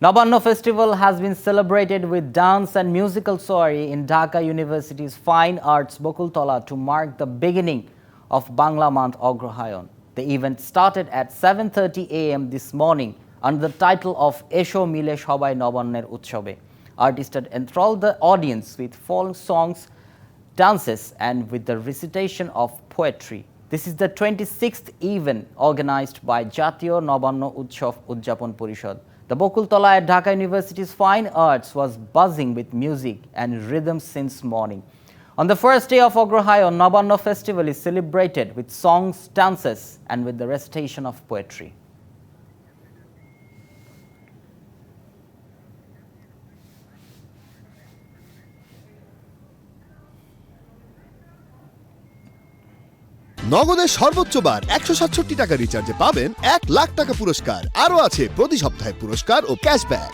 Nabanno Festival has been celebrated with dance and musical soiree in Dhaka University's Fine Arts Bokultola to mark the beginning of Bangla month Agrohayon. The event started at 7:30 a.m. this morning under the title of Esho Mile Shobai Nabanner Utsobe. Artists enthralled the audience with folk songs, dances and with the recitation of poetry. This is the 26th event organized by Jatiyo Nabanno Utsav Udjapon Porishod. The Bokultola at Dhaka University's Fine Arts was buzzing with music and rhythm since morning. On the first day of Agrohayon, Nabanno Festival is celebrated with songs, dances and with the recitation of poetry. নগদের সর্বোচ্চ বার 167 টাকা রিচার্জে পাবেন 1 লাখ টাকা পুরস্কার। আরও আছে প্রতি সপ্তাহে পুরস্কার ও ক্যাশব্যাক।